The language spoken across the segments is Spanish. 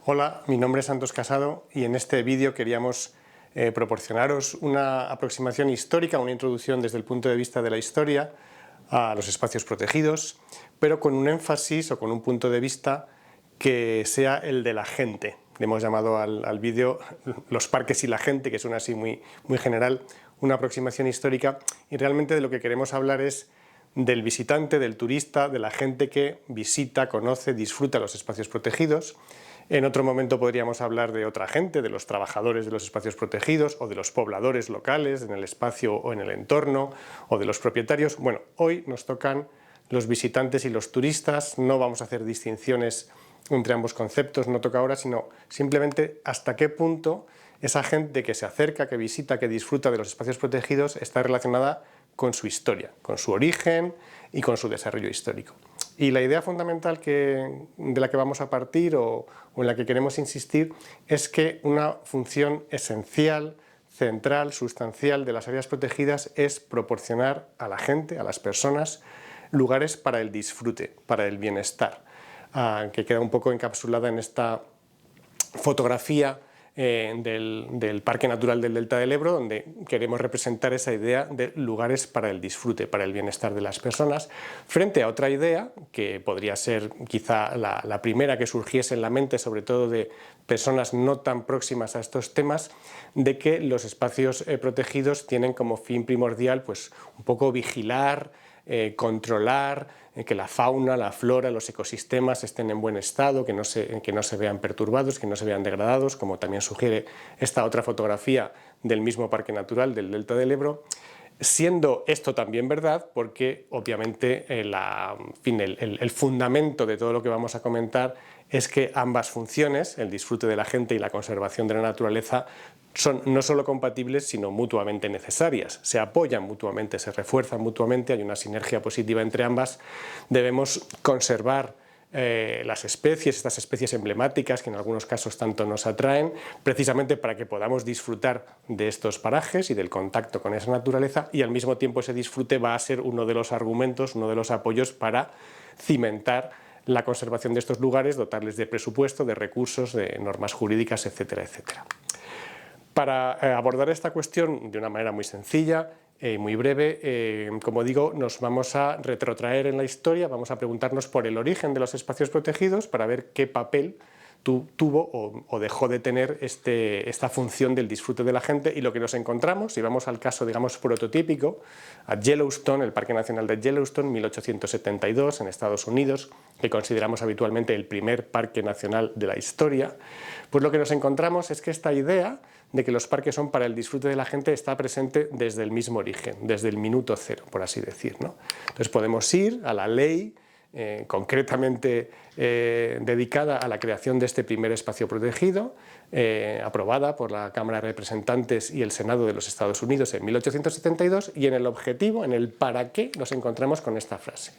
Hola, mi nombre es Santos Casado y en este vídeo queríamos proporcionaros una aproximación histórica, una introducción desde el punto de vista de la historia a los espacios protegidos, pero con un énfasis o con un punto de vista que sea el de la gente. Le hemos llamado al vídeo Los parques y la gente, que suena así muy general, una aproximación histórica, y realmente de lo que queremos hablar es del visitante, del turista, de la gente que visita, conoce, disfruta los espacios protegidos. En otro momento podríamos hablar de otra gente, de los trabajadores de los espacios protegidos o de los pobladores locales en el espacio o en el entorno o de los propietarios. Bueno, hoy nos tocan los visitantes y los turistas, no vamos a hacer distinciones entre ambos conceptos, no toca ahora, sino simplemente hasta qué punto esa gente que se acerca, que visita, que disfruta de los espacios protegidos está relacionada con su historia, con su origen y con su desarrollo histórico. Y la idea fundamental de la que vamos a partir o en la que queremos insistir es que una función esencial, central, sustancial de las áreas protegidas es proporcionar a la gente, a las personas, lugares para el disfrute, para el bienestar, que queda un poco encapsulada en esta fotografía del Parque Natural del Delta del Ebro, donde queremos representar esa idea de lugares para el disfrute, para el bienestar de las personas, frente a otra idea que podría ser quizá la primera que surgiese en la mente, sobre todo de personas no tan próximas a estos temas, de que los espacios protegidos tienen como fin primordial pues un poco vigilar, controlar, que la fauna, la flora, los ecosistemas estén en buen estado, que no se vean perturbados, que no se vean degradados, como también sugiere esta otra fotografía del mismo Parque Natural del Delta del Ebro, siendo esto también verdad porque obviamente el fundamento de todo lo que vamos a comentar es que ambas funciones, el disfrute de la gente y la conservación de la naturaleza, son no solo compatibles, sino mutuamente necesarias. Se apoyan mutuamente, se refuerzan mutuamente, hay una sinergia positiva entre ambas. Debemos conservar las especies, estas especies emblemáticas que en algunos casos tanto nos atraen, precisamente para que podamos disfrutar de estos parajes y del contacto con esa naturaleza, y al mismo tiempo ese disfrute va a ser uno de los argumentos, uno de los apoyos para cimentar la conservación de estos lugares, dotarles de presupuesto, de recursos, de normas jurídicas, etcétera, etcétera. Para abordar esta cuestión de una manera muy sencilla y muy breve, como digo, nos vamos a retrotraer en la historia, vamos a preguntarnos por el origen de los espacios protegidos para ver qué papel tuvo o dejó de tener esta función del disfrute de la gente, y lo que nos encontramos, si vamos al caso, digamos, prototípico, a Yellowstone, el Parque Nacional de Yellowstone, 1872, en Estados Unidos, que consideramos habitualmente el primer parque nacional de la historia, pues lo que nos encontramos es que esta idea de que los parques son para el disfrute de la gente está presente desde el mismo origen, desde el minuto cero, por así decir, ¿no? Entonces podemos ir a la ley concretamente dedicada a la creación de este primer espacio protegido, aprobada por la Cámara de Representantes y el Senado de los Estados Unidos en 1872, y en el objetivo, en el para qué, nos encontramos con esta frase: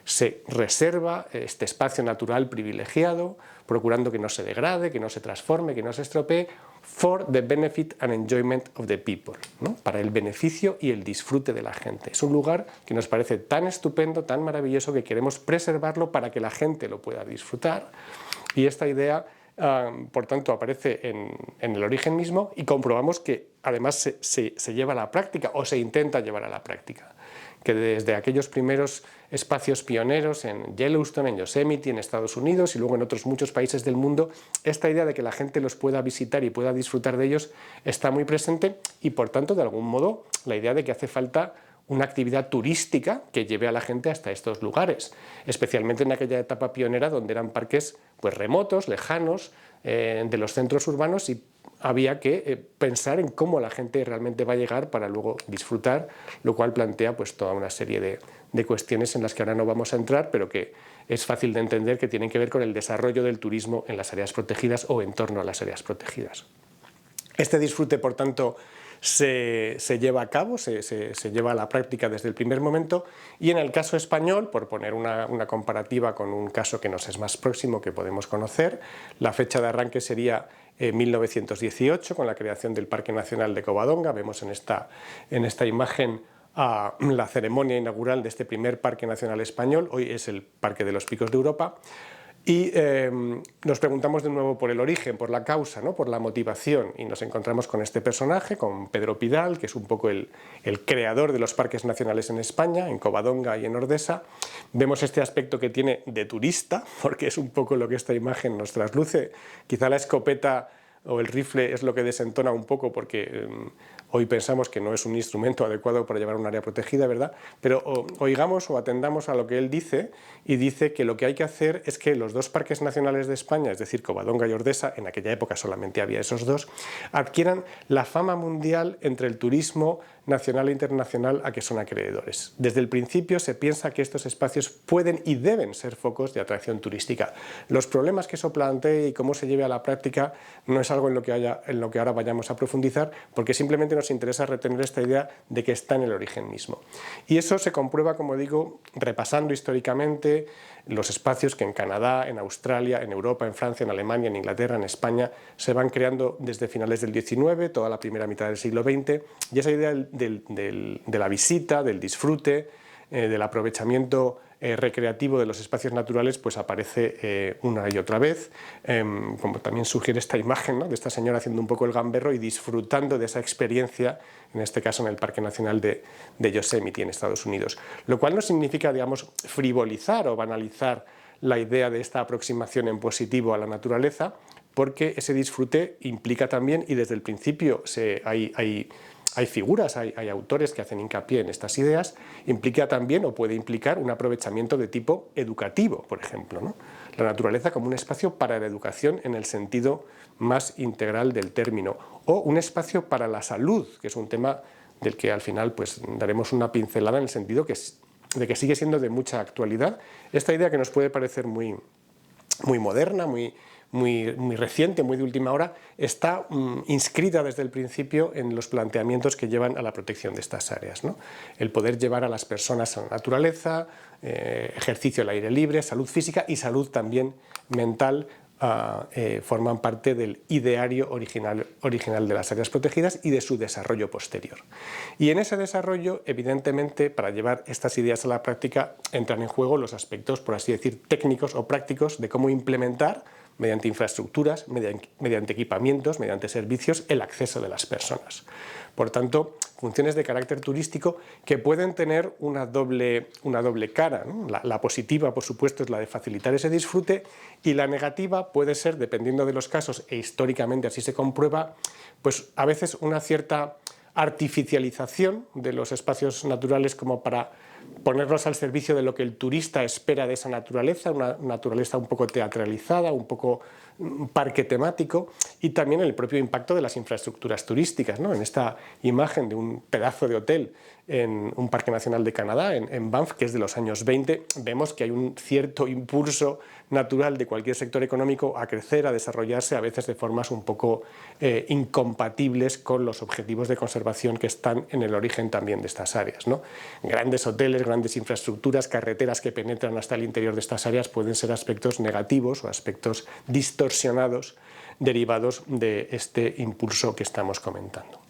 se reserva este espacio natural privilegiado, procurando que no se degrade, que no se transforme, que no se estropee, for the benefit and enjoyment of the people, ¿no? Para el beneficio y el disfrute de la gente. Es un lugar que nos parece tan estupendo, tan maravilloso, que queremos preservarlo para que la gente lo pueda disfrutar, y esta idea, por tanto, aparece en el origen mismo, y comprobamos que además se lleva a la práctica, o se intenta llevar a la práctica, que desde aquellos primeros espacios pioneros en Yellowstone, en Yosemite, en Estados Unidos y luego en otros muchos países del mundo, esta idea de que la gente los pueda visitar y pueda disfrutar de ellos está muy presente, y por tanto, de algún modo, la idea de que hace falta una actividad turística que lleve a la gente hasta estos lugares, especialmente en aquella etapa pionera donde eran parques pues remotos, lejanos de los centros urbanos, y había que pensar en cómo la gente realmente va a llegar para luego disfrutar, lo cual plantea pues toda una serie de cuestiones en las que ahora no vamos a entrar, pero que es fácil de entender que tienen que ver con el desarrollo del turismo en las áreas protegidas o en torno a las áreas protegidas. Este disfrute, por tanto, se lleva a cabo, se lleva a la práctica desde el primer momento, y en el caso español, por poner una comparativa con un caso que nos es más próximo, que podemos conocer, la fecha de arranque sería 1918, con la creación del Parque Nacional de Covadonga. Vemos en esta imagen la ceremonia inaugural de este primer Parque Nacional español, hoy es el Parque de los Picos de Europa. Y nos preguntamos de nuevo por el origen, por la causa, ¿no? Por la motivación, y nos encontramos con este personaje, con Pedro Pidal, que es un poco el creador de los parques nacionales en España, en Covadonga y en Ordesa. Vemos este aspecto que tiene de turista, porque es un poco lo que esta imagen nos trasluce. Quizá la escopeta o el rifle es lo que desentona un poco, porque hoy pensamos que no es un instrumento adecuado para llevar un área protegida, ¿verdad? Pero oigamos o atendamos a lo que él dice, y dice que lo que hay que hacer es que los dos parques nacionales de España, es decir, Covadonga y Ordesa, en aquella época solamente había esos dos, adquieran la fama mundial entre el turismo nacional e internacional a que son acreedores. Desde el principio se piensa que estos espacios pueden y deben ser focos de atracción turística. Los problemas que eso plantee y cómo se lleve a la práctica no es algo en lo que ahora vayamos a profundizar, porque simplemente nos interesa retener esta idea de que está en el origen mismo. Y eso se comprueba, como digo, repasando históricamente los espacios que en Canadá, en Australia, en Europa, en Francia, en Alemania, en Inglaterra, en España, se van creando desde finales del XIX, toda la primera mitad del siglo XX, y esa idea de la visita, del disfrute, del aprovechamiento recreativo de los espacios naturales, pues aparece una y otra vez, como también sugiere esta imagen, ¿no?, de esta señora haciendo un poco el gamberro y disfrutando de esa experiencia, en este caso en el Parque Nacional de Yosemite en Estados Unidos. Lo cual no significa, digamos, frivolizar o banalizar la idea de esta aproximación en positivo a la naturaleza, porque ese disfrute implica también, y desde el principio hay figuras, hay autores que hacen hincapié en estas ideas, implica también o puede implicar un aprovechamiento de tipo educativo, por ejemplo, ¿no? La naturaleza como un espacio para la educación en el sentido más integral del término, o un espacio para la salud, que es un tema del que al final pues daremos una pincelada en el sentido de que sigue siendo de mucha actualidad. Esta idea que nos puede parecer muy moderna, muy reciente, muy de última hora, está inscrita desde el principio en los planteamientos que llevan a la protección de estas áreas, ¿no? El poder llevar a las personas a la naturaleza, ejercicio al aire libre, salud física y salud también mental, forman parte del ideario original de las áreas protegidas y de su desarrollo posterior. Y en ese desarrollo, evidentemente, para llevar estas ideas a la práctica, entran en juego los aspectos, por así decir, técnicos o prácticos de cómo implementar, mediante infraestructuras, mediante equipamientos, mediante servicios, el acceso de las personas. Por tanto, funciones de carácter turístico que pueden tener una doble cara, ¿no? La positiva, por supuesto, es la de facilitar ese disfrute, y la negativa puede ser, dependiendo de los casos, e históricamente así se comprueba, pues a veces una cierta artificialización de los espacios naturales como para ponerlos al servicio de lo que el turista espera de esa naturaleza, una naturaleza un poco teatralizada, un poco parque temático, y también el propio impacto de las infraestructuras turísticas, ¿no? En esta imagen de un pedazo de hotel en un parque nacional de Canadá, en Banff, que es de los años 20, vemos que hay un cierto impulso natural de cualquier sector económico a crecer, a desarrollarse, a veces de formas un poco incompatibles con los objetivos de conservación que están en el origen también de estas áreas, ¿no? Grandes hoteles, grandes infraestructuras, carreteras que penetran hasta el interior de estas áreas pueden ser aspectos negativos o aspectos distorsionados derivados de este impulso que estamos comentando.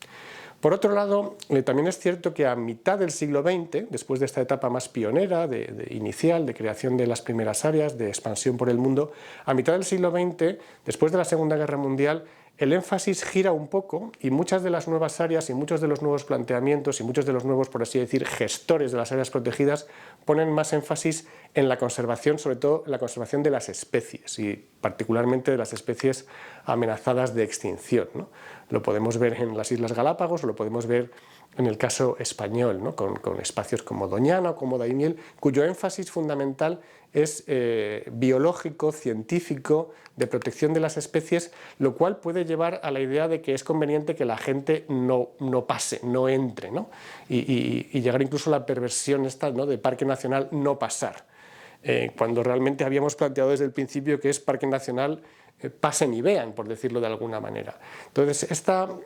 Por otro lado, también es cierto que a mitad del siglo XX, después de esta etapa más pionera, inicial, de creación de las primeras áreas, de expansión por el mundo, a mitad del siglo XX, después de la Segunda Guerra Mundial, el énfasis gira un poco, y muchas de las nuevas áreas y muchos de los nuevos planteamientos y muchos de los nuevos, por así decir, gestores de las áreas protegidas ponen más énfasis en la conservación, sobre todo en la conservación de las especies, y particularmente de las especies amenazadas de extinción, ¿no? Lo podemos ver en las Islas Galápagos, o lo podemos ver en el caso español, ¿no? con espacios como Doñana o como Daimiel, cuyo énfasis fundamental es biológico, científico, de protección de las especies, lo cual puede llevar a la idea de que es conveniente que la gente no pase, no entre, ¿no? Y llegar incluso a la perversión esta, ¿no?, de parque nacional no pasar, cuando realmente habíamos planteado desde el principio que es parque nacional pasen y vean, por decirlo de alguna manera. Entonces,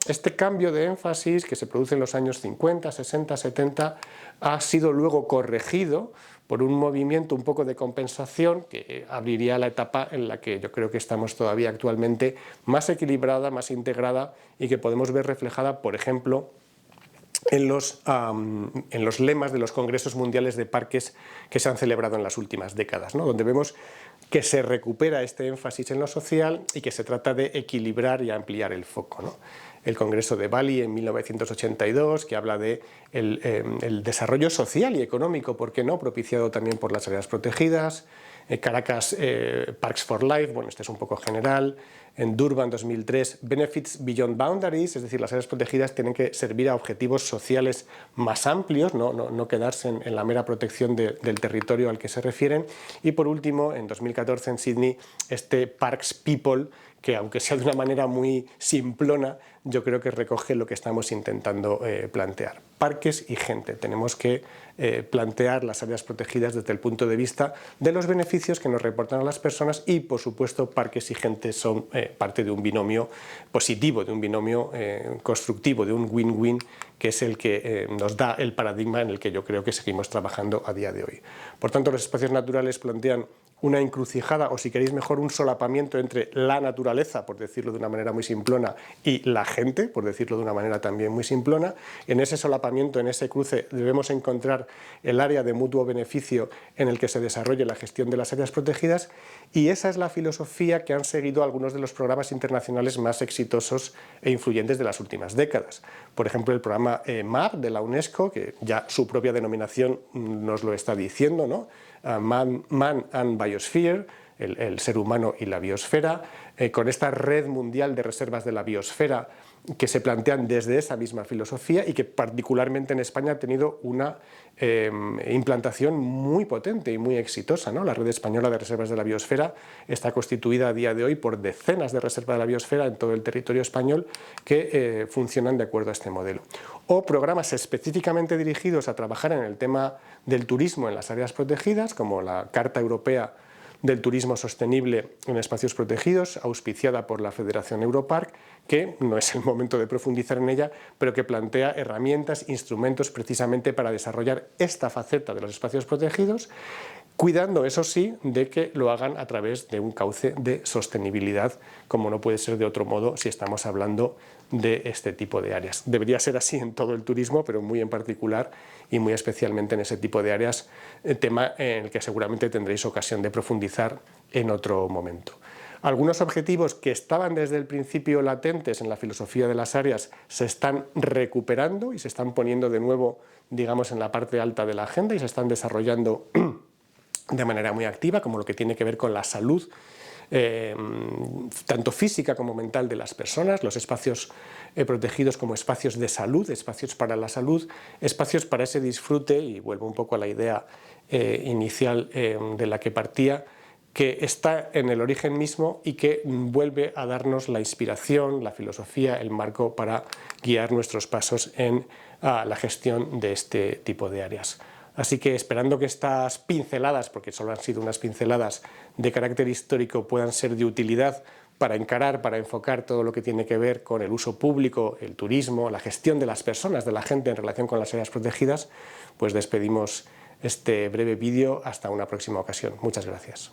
este cambio de énfasis que se produce en los años 50, 60, 70, ha sido luego corregido por un movimiento un poco de compensación que abriría la etapa en la que yo creo que estamos todavía actualmente, más equilibrada, más integrada, y que podemos ver reflejada, por ejemplo, en los lemas de los congresos mundiales de parques que se han celebrado en las últimas décadas, ¿no?, donde vemos que se recupera este énfasis en lo social y que se trata de equilibrar y ampliar el foco, ¿no? El Congreso de Bali en 1982, que habla de el desarrollo social y económico, ¿por qué no?, propiciado también por las áreas protegidas. Caracas Parks for Life, bueno, este es un poco general. En Durban 2003, Benefits Beyond Boundaries, es decir, las áreas protegidas tienen que servir a objetivos sociales más amplios, no quedarse en la mera protección del territorio al que se refieren. Y por último, en 2014 en Sydney, este Parks People, que aunque sea de una manera muy simplona, yo creo que recoge lo que estamos intentando plantear. Parques y gente. Tenemos que plantear las áreas protegidas desde el punto de vista de los beneficios que nos reportan a las personas y, por supuesto, parques y gente son parte de un binomio positivo, de un binomio constructivo, de un win-win, que es el que nos da el paradigma en el que yo creo que seguimos trabajando a día de hoy. Por tanto, los espacios naturales plantean una encrucijada, o si queréis mejor, un solapamiento entre la naturaleza, por decirlo de una manera muy simplona, y la gente, por decirlo de una manera también muy simplona. En ese solapamiento, en ese cruce, debemos encontrar el área de mutuo beneficio en el que se desarrolle la gestión de las áreas protegidas, y esa es la filosofía que han seguido algunos de los programas internacionales más exitosos e influyentes de las últimas décadas. Por ejemplo, el programa MAP de la UNESCO, que ya su propia denominación nos lo está diciendo, ¿no? Man and Biosphere, el ser humano y la biosfera, con esta red mundial de reservas de la biosfera que se plantean desde esa misma filosofía y que particularmente en España ha tenido una implantación muy potente y muy exitosa, ¿no? La red española de reservas de la biosfera está constituida a día de hoy por decenas de reservas de la biosfera en todo el territorio español que funcionan de acuerdo a este modelo. O programas específicamente dirigidos a trabajar en el tema del turismo en las áreas protegidas, como la Carta Europea del Turismo Sostenible en Espacios Protegidos, auspiciada por la Federación Europark, que no es el momento de profundizar en ella, pero que plantea herramientas, instrumentos precisamente para desarrollar esta faceta de los espacios protegidos, cuidando, eso sí, de que lo hagan a través de un cauce de sostenibilidad, como no puede ser de otro modo si estamos hablando de este tipo de áreas. Debería ser así en todo el turismo, pero muy en particular y muy especialmente en ese tipo de áreas, tema en el que seguramente tendréis ocasión de profundizar en otro momento. Algunos objetivos que estaban desde el principio latentes en la filosofía de las áreas se están recuperando y se están poniendo de nuevo, digamos, en la parte alta de la agenda y se están desarrollando de manera muy activa, como lo que tiene que ver con la salud, tanto física como mental de las personas, los espacios protegidos como espacios de salud, espacios para la salud, espacios para ese disfrute, y vuelvo un poco a la idea inicial de la que partía, que está en el origen mismo y que vuelve a darnos la inspiración, la filosofía, el marco para guiar nuestros pasos en la gestión de este tipo de áreas. Así que esperando que estas pinceladas, porque solo han sido unas pinceladas de carácter histórico, puedan ser de utilidad para encarar, para enfocar todo lo que tiene que ver con el uso público, el turismo, la gestión de las personas, de la gente en relación con las áreas protegidas, pues despedimos este breve vídeo hasta una próxima ocasión. Muchas gracias.